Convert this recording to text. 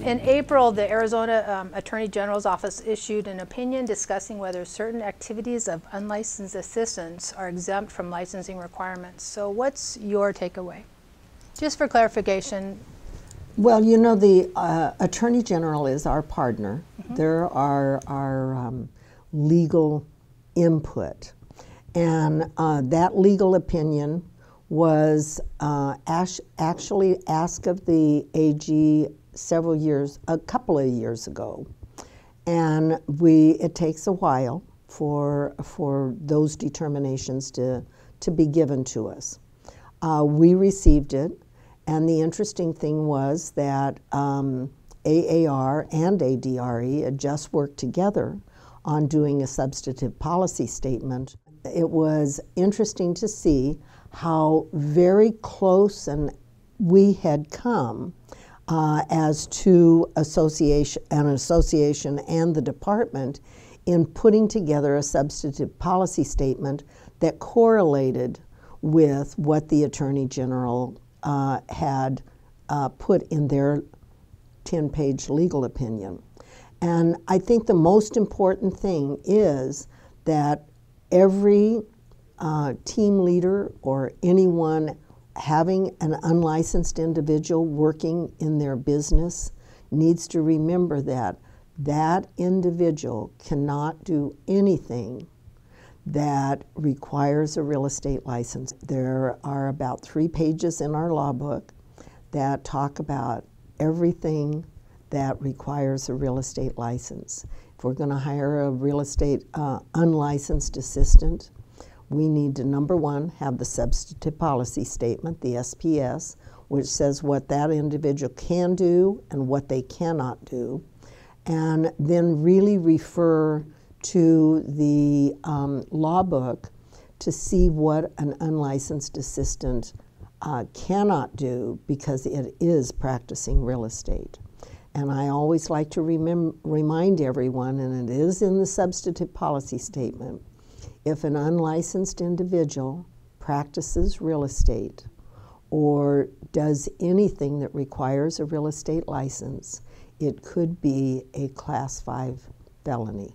In April, the Arizona Attorney General's Office issued an opinion discussing whether certain activities of unlicensed assistants are exempt from licensing requirements. So what's your takeaway? Just for clarification. Well, you know, the Attorney General is our partner. They're our legal input. And that legal opinion was actually asked of the AG a couple of years ago. And it takes a while for those determinations to be given to us. We received it, and the interesting thing was that AAR and ADRE had just worked together on doing a substantive policy statement. It was interesting to see how very close we had come as to an association and the department in putting together a substantive policy statement that correlated with what the Attorney General had put in their 10-page legal opinion. And I think the most important thing is that every team leader or anyone having an unlicensed individual working in their business needs to remember that that individual cannot do anything that requires a real estate license. There are about 3 pages in our law book that talk about everything that requires a real estate license. If we're going to hire a real estate unlicensed assistant, we need to, number one, have the substantive policy statement, the SPS, which says what that individual can do and what they cannot do, and then really refer to the law book to see what an unlicensed assistant cannot do because it is practicing real estate. And I always like to remind everyone, and it is in the substantive policy statement, if an unlicensed individual practices real estate or does anything that requires a real estate license, it could be a Class 5 felony.